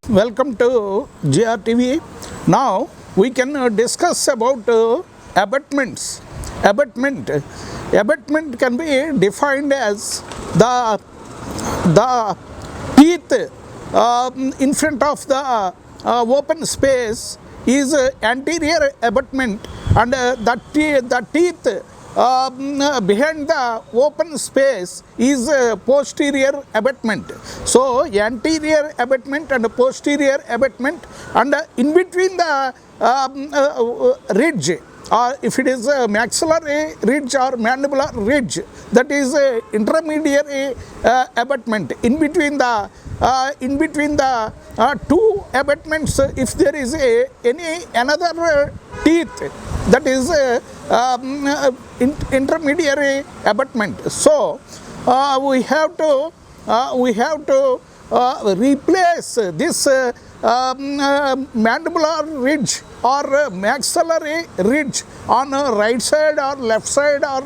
welcome to GRTV. Now we can discuss about abutments. Abutment can be defined as the teeth in front of the open space is anterior abutment, and the teeth behind the open space is posterior abutment. So anterior abutment and posterior abutment, and in between the ridge, or if it is a maxillary ridge or mandibular ridge, that is intermediary abutment. In between the two abutments, if there is any another teeth, that is intermediary abutment. So we have to replace this mandibular ridge or maxillary ridge on right side or left side or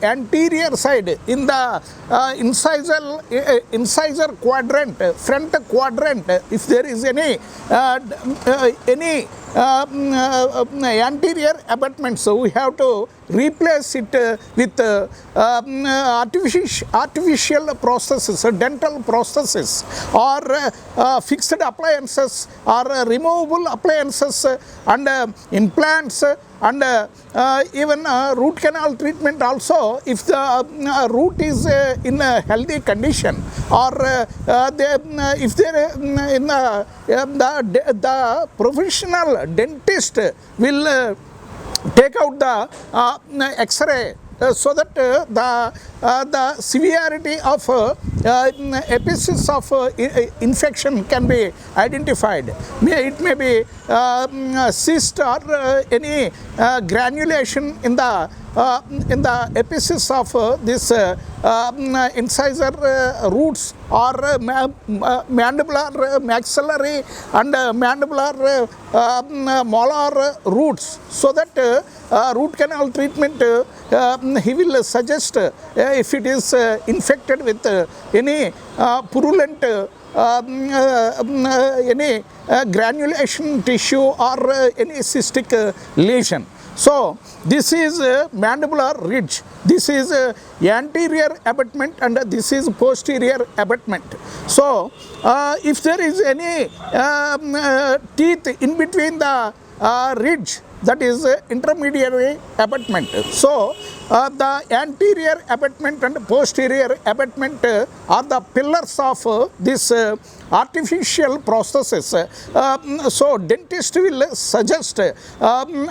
anterior side in the incisor quadrant, front quadrant. If there is any anterior abutment, so we have to replace it with artificial processes, dental processes, or fixed appliances, or removable appliances, and implants, and even root canal treatment also, if the root is in a healthy condition, or if there the professional dentist will take out the X-ray, so that the severity of episodes of infection can be identified. It may be cyst or any granulation in the epices of this incisor roots, or mandibular, maxillary, and mandibular molar roots, so that root canal treatment he will suggest if it is infected with any purulent any granulation tissue or any cystic lesion. So this is mandibular ridge, this is anterior abutment, and this is posterior abutment. So if there is any teeth in between the ridge, that is intermediary abutment. So the anterior abutment and posterior abutment are the pillars of this artificial processes. So dentist will suggest according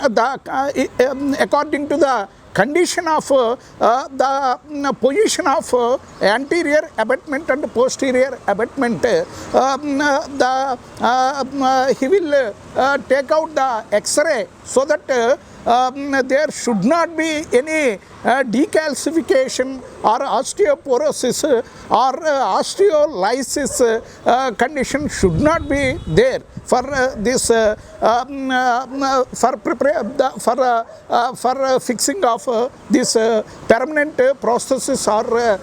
to the condition of the position of anterior abutment and posterior abutment, he will take out the X-ray, so that there should not be any decalcification or osteoporosis or osteolysis condition should not be there for this for fixing of this permanent processes or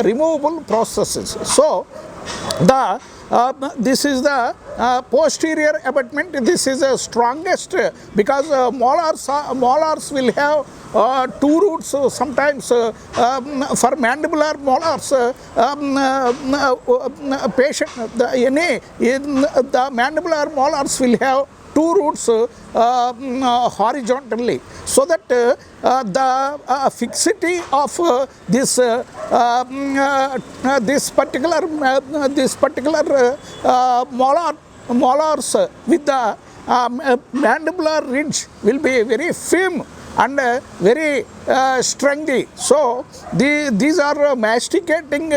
removable processes. So this is the posterior abutment. This is the strongest, because molars will have two roots. Sometimes for mandibular molars, patient the mandibular molars will have two roots horizontally, so that the fixity of this particular molars with the mandibular ridge will be very firm and very strengthy. So these are masticating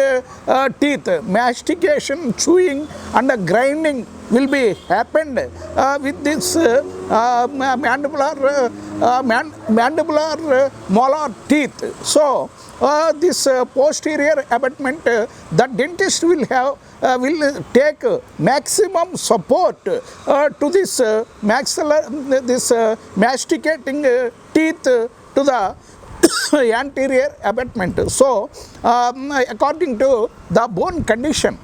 teeth. Mastication, chewing, and grinding will be happened with this mandibular molar teeth. So this posterior abutment, the dentist will have will take maximum support to this masticating teeth to the anterior abutment. So according to the bone condition,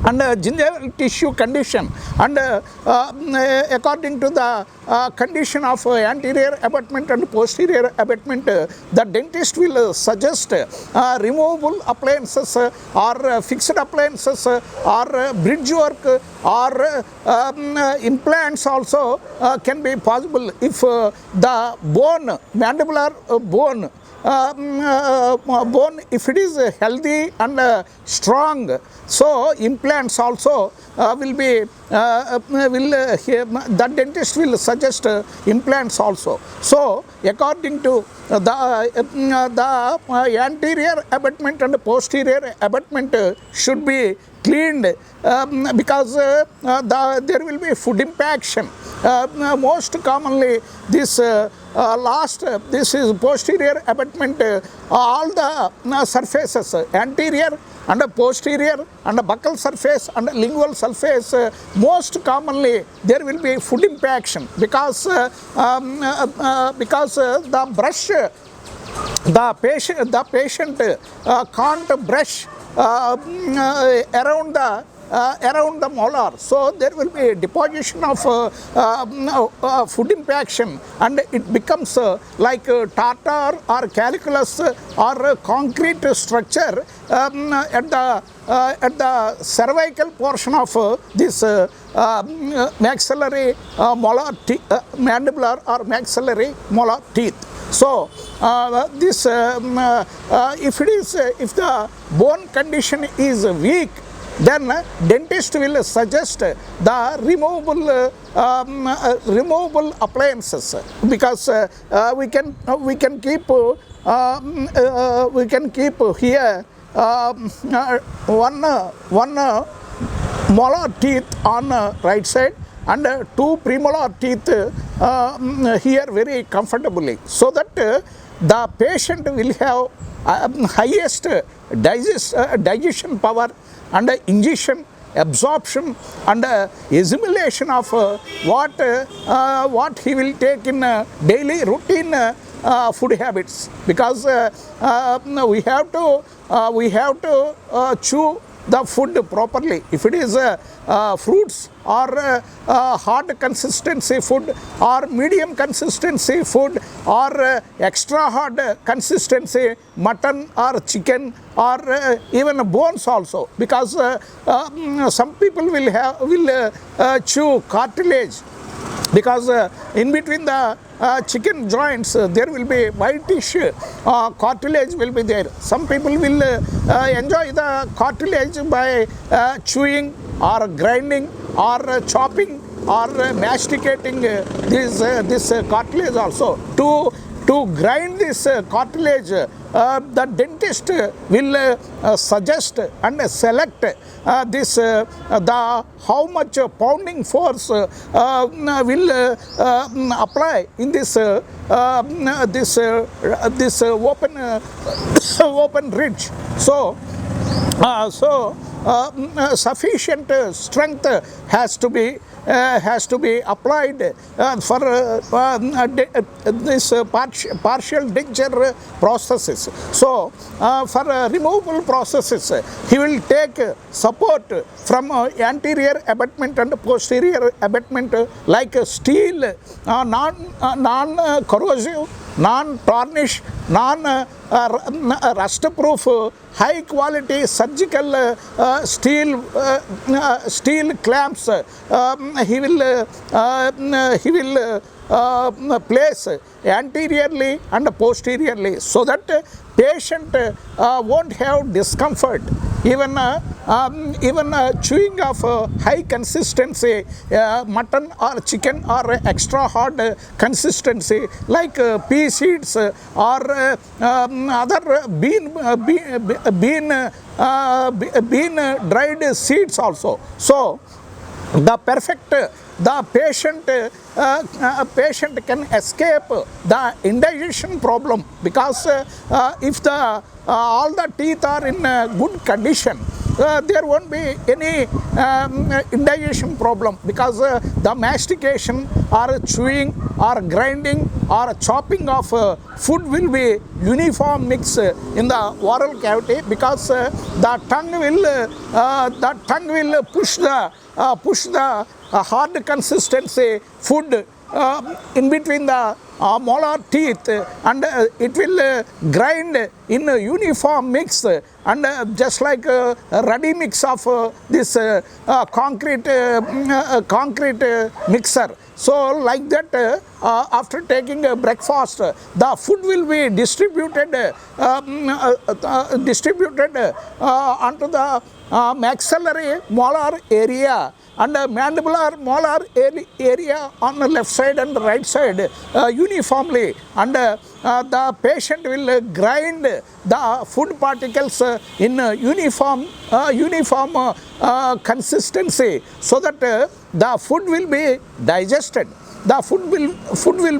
and gingival tissue condition, and according to the condition of anterior abutment and posterior abutment, the dentist will suggest removable appliances or fixed appliances or bridge work or implants also can be possible if the bone, mandibular bone, bone, if it is healthy and strong, so implants also will be the dentist will suggest implants also. So according to the anterior abutment and posterior abutment should be cleaned because there will be food impaction. Most commonly this this is posterior abutment, all the surfaces, anterior and posterior and buccal surface and lingual surface, most commonly there will be food impaction because the brush, the patient can't brush around the molar, so there will be deposition of food impaction, and it becomes like tartar or calculus or concrete structure at the cervical portion of this maxillary molar mandibular or maxillary molar teeth. So this if the bone condition is weak, then dentist will suggest the removable appliances, because we can keep here one molar teeth on right side and two premolar teeth here very comfortably, so that the patient will have highest digestion power and ingestion, absorption and assimilation of what he will take in daily routine food habits, because we have to chew the food properly. If it is fruits or hard consistency food or medium consistency food or extra hard consistency mutton or chicken or even bones also, because some people will chew cartilage, because in between the chicken joints there will be whitish cartilage will be there. Some people will enjoy the cartilage by chewing or grinding or chopping or masticating this cartilage also. To grind this cartilage, the dentist will suggest and select this how much pounding force will apply in this open ridge. So sufficient strength has to be applied for this partial denture processes. So for removable processes, he will take support from anterior abutment and posterior abutment like steel, non-corrosive, non-tarnish, rust-proof, high-quality surgical steel clamps. He will place anteriorly and posteriorly, so that patient won't have discomfort. Even chewing of high consistency mutton or chicken or extra hard consistency like pea seeds or other bean dried seeds also. So the patient can escape the indigestion problem, because if all the teeth are in good condition, there won't be any indigestion problem, because the mastication or chewing or grinding or chopping of food will be uniform mix in the oral cavity, because the tongue will push the hard consistency food in between the molar teeth, and it will grind in a uniform mix, and just like a ruddy mix of this concrete mixer. So like that, after taking a breakfast, the food will be distributed onto the maxillary molar area and mandibular molar area on the left side and the right side uniformly, and the patient will grind the food particles in uniform consistency, so that the food will be digested. The food will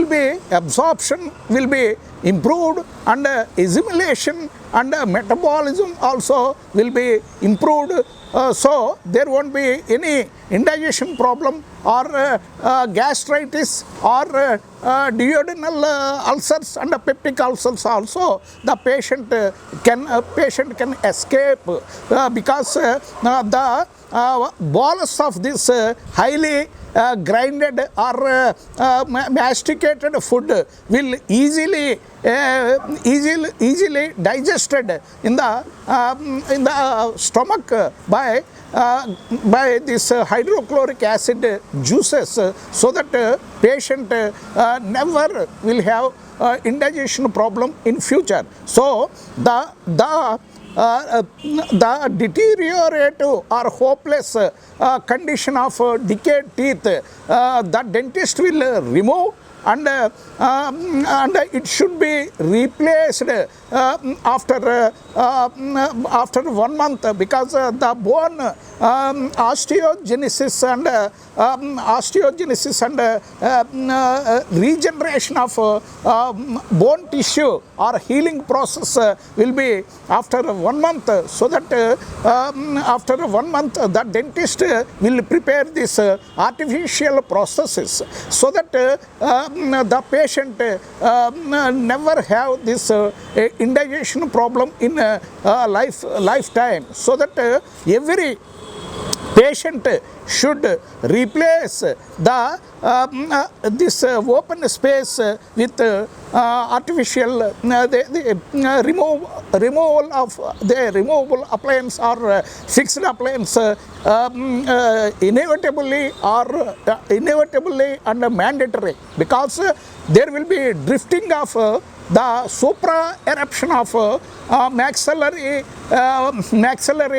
be absorption will be improved, and assimilation and metabolism also will be improved. So there won't be any indigestion problem or gastritis or duodenal ulcers and peptic ulcers also. The patient can escape because the bolus of this highly grinded or masticated food will easily digested in the stomach by this hydrochloric acid juices, so that patient never will have indigestion problem in future. So the deteriorative or hopeless condition of decayed teeth, the dentist will remove, and it should be replaced after 1 month, because the bone osteogenesis and regeneration of bone tissue or healing process will be after 1 month, so that after 1 month the dentist will prepare these artificial processes, so that the patient never have this indigestion problem in lifetime, so that every patient should replace the this open space with artificial removal of the removable appliance or fixed appliance inevitably and mandatory, because there will be drifting of the supra eruption of maxillary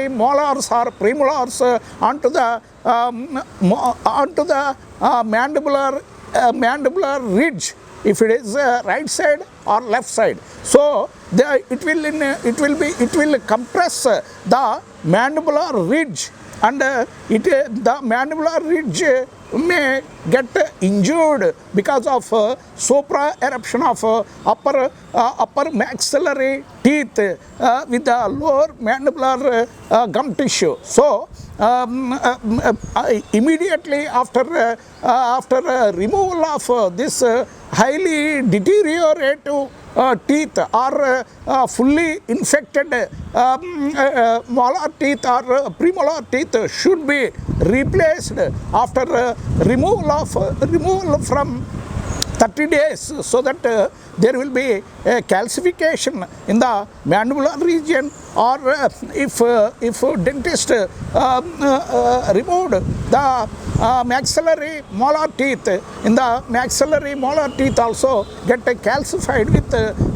molars or premolars onto the mandibular ridge, if it is right side or left side. So it will compress the mandibular ridge, and the mandibular ridge may get injured because of supra eruption of upper maxillary teeth with the lower mandibular gum tissue. So immediately after removal of this highly deteriorative teeth or fully infected molar teeth or premolar teeth should be replaced after removal from 30 days, so that there will be a calcification in the mandibular region, or if dentist removed the maxillary molar teeth, in the maxillary molar teeth also get calcified with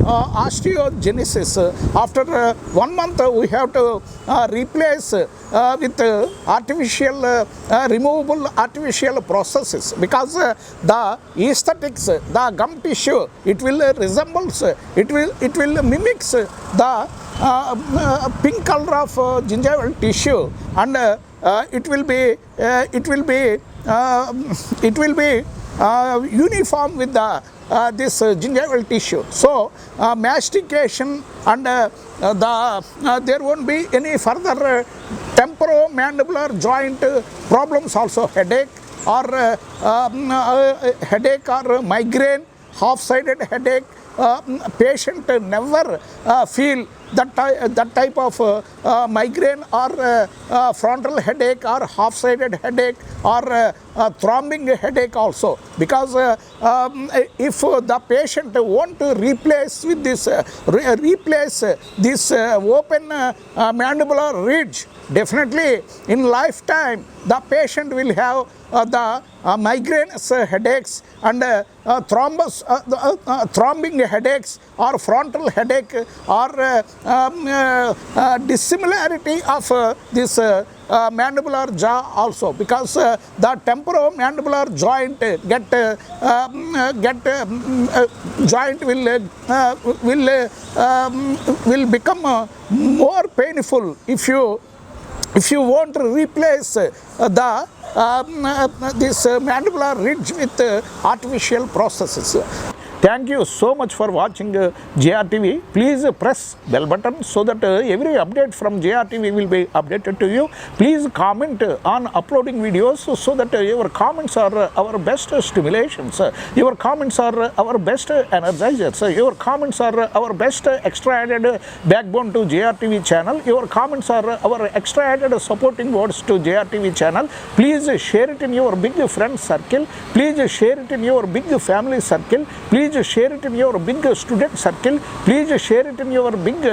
osteogenesis. After 1 month we have to replace with removable artificial processes, because the aesthetics, the gum tissue, it will mimics the pink color of gingival tissue, and it will be uniform with the this gingival tissue. So mastication and there won't be any further temporomandibular joint problems also, headache headache or migraine, half-sided headache, patient never feel that type of migraine or frontal headache or half-sided headache or throbbing headache also, because if the patient want to replace with this open mandibular ridge, definitely in lifetime the patient will have the migraines headaches and throbbing headaches or frontal headache or dissimilarity of this mandibular jaw also, because the temporomandibular joint joint will become more painful if you want to replace this mandibular ridge with artificial processes. Thank you so much for watching JRTV. Please press bell button so that every update from JRTV will be updated to you. Please comment on uploading videos so that your comments are our best stimulations. Your comments are our best energizers. Your comments are our best extra added backbone to JRTV channel. Your comments are our extra added supporting words to JRTV channel. Please share it in your big friend circle. Please share it in your big family circle. Please share it in your big student circle. Please share it in your big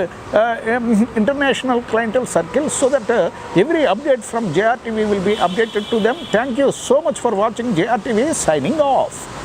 international clientele circle, so that every update from JRTV will be updated to them. Thank you so much for watching JRTV, signing off.